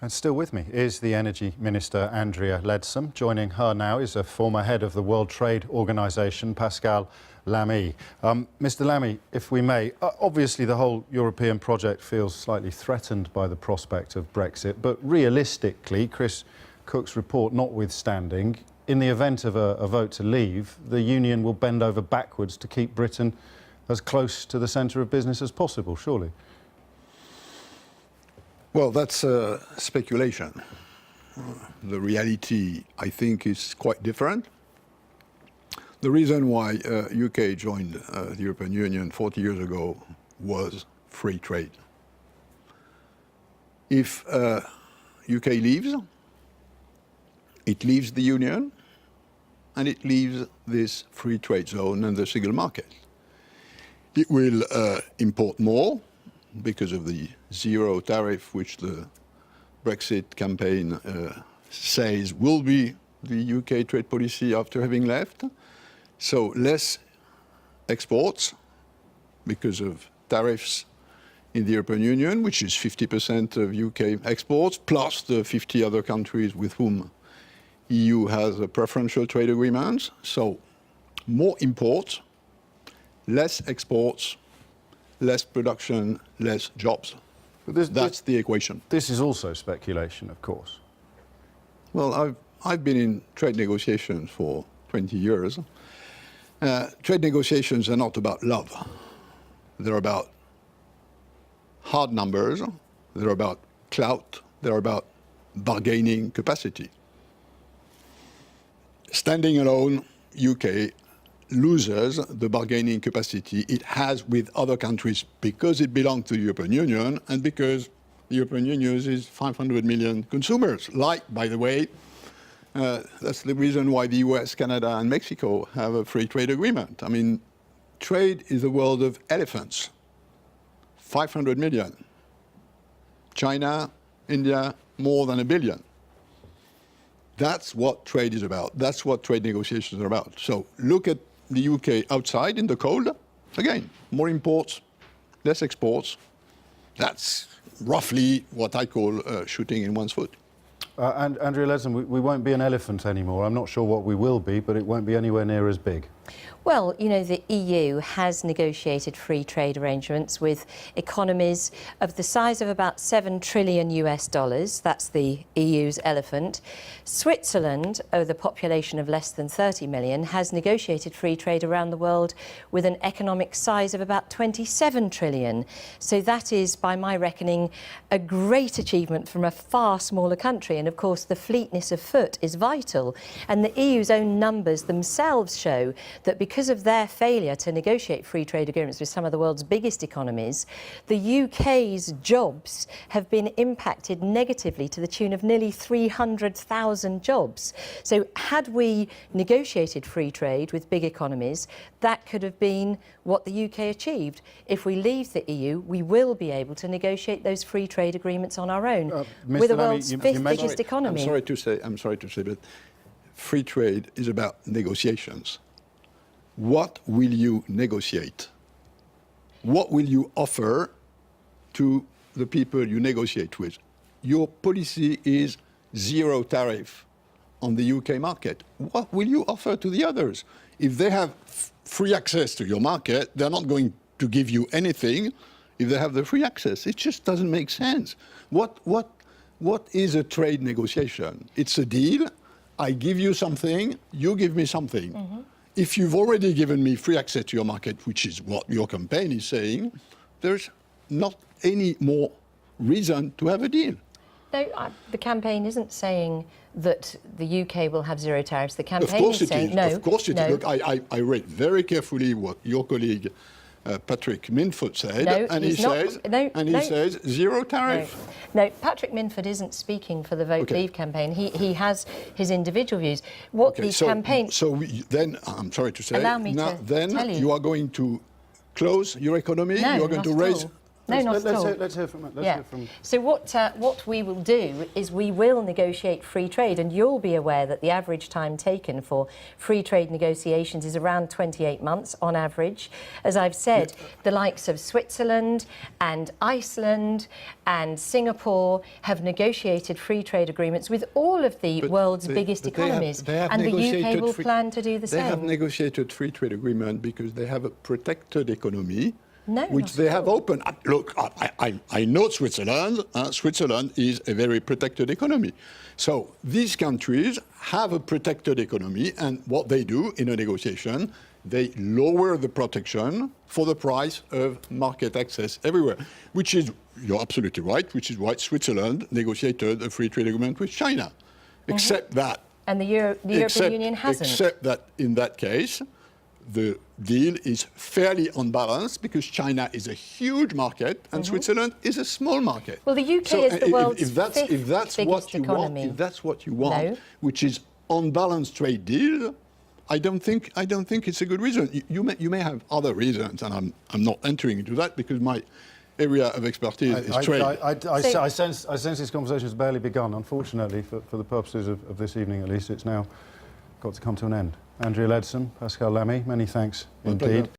And still with me is the Energy Minister, Andrea Leadsom. Joining her now is a former head of the World Trade Organization, Pascal Lamy. Mr. Lamy, if we may, obviously the whole European project feels slightly threatened by the prospect of Brexit, but realistically, Chris Cook's report notwithstanding, in the event of a vote to leave, the Union will bend over backwards to keep Britain as close to the centre of business as possible, surely? Well, that's speculation. The reality, I think, is quite different. The reason why UK joined the European Union 40 years ago was free trade. If UK leaves, it leaves the Union and it leaves this free trade zone and the single market. It will import more because of the zero tariff, which the Brexit campaign says will be the UK trade policy after having left. So less exports because of tariffs in the European Union, which is 50% of UK exports, plus the 50 other countries with whom EU has a preferential trade agreements. So more imports, less exports, less production, less jobs. That's the equation. This is also speculation, of course. Well, I've been in trade negotiations for 20 years. Trade negotiations are not about love. They're about hard numbers. They're about clout. They're about bargaining capacity. Standing alone, UK loses the bargaining capacity it has with other countries because it belongs to the European Union and because the European Union is 500 million consumers. Like, by the way, that's the reason why the US, Canada and Mexico have a free trade agreement. I mean, trade is a world of elephants. 500 million. China, India, more than 1 billion. That's what trade is about. That's what trade negotiations are about. So look at the UK outside in the cold. Again, more imports, less exports. That's roughly what I call shooting in one's foot. And Andrea Leadsom, we won't be an elephant anymore. I'm not sure what we will be, but it won't be anywhere near as big. Well, you know, the EU has negotiated free trade arrangements with economies of the size of about 7 trillion US dollars. That's the EU's elephant. Switzerland, with a population of less than 30 million, has negotiated free trade around the world with an economic size of about 27 trillion. So that is, by my reckoning, a great achievement from a far smaller country. And of course, the fleetness of foot is vital. And the EU's own numbers themselves show that because of their failure to negotiate free trade agreements with some of the world's biggest economies, the UK's jobs have been impacted negatively to the tune of nearly 300,000 jobs. So had we negotiated free trade with big economies, that could have been what the UK achieved. If we leave the EU, we will be able to negotiate those free trade agreements on our own with the world's fifth biggest economy. I'm sorry to say, but free trade is about negotiations. What will you negotiate? What will you offer to the people you negotiate with? Your policy is zero tariff on the UK market. What will you offer to the others? If they have free access to your market, they're not going to give you anything if they have the free access. It just doesn't make sense. What is a trade negotiation? It's a deal. I give you something, you give me something. Mm-hmm. If you've already given me free access to your market, which is what your campaign is saying, there's not any more reason to have a deal. No, the campaign isn't saying that the UK will have zero tariffs. The campaign is saying no. Of course it is. Look, I read very carefully what your colleague Patrick Minford said, and he says zero tariff. No, Patrick Minford isn't speaking for the Vote Leave campaign. He has his individual views. What the campaign... So then, I'm sorry to say, allow me to tell you. You are going to close your economy? No, you are going to raise... No, not at all. Let's hear from... So what we will do is we will negotiate free trade, and you'll be aware that the average time taken for free trade negotiations is around 28 months on average. As I've said, the likes of Switzerland and Iceland and Singapore have negotiated free trade agreements with all of the world's biggest economies, and the UK will plan to do the same. They have negotiated free trade agreement because they have a protected economy. No, which they have opened. Look, I know Switzerland. Switzerland is a very protected economy. So these countries have a protected economy, and what they do in a negotiation, they lower the protection for the price of market access everywhere, which is, you're absolutely right, which is why Switzerland negotiated a free trade agreement with China. Except that... And the European Union hasn't. Except that in that case, the deal is fairly unbalanced because China is a huge market and Switzerland is a small market. Well, the UK is the world's if that's biggest economy. If that's what you want, which is unbalanced trade deal, I don't think it's a good reason. You may have other reasons, and I'm not entering into that because my area of expertise is trade. I sense this conversation has barely begun. Unfortunately, for the purposes of this evening, at least, it's now got to come to an end. Andrea Leadsom, Pascal Lamy, many thanks indeed.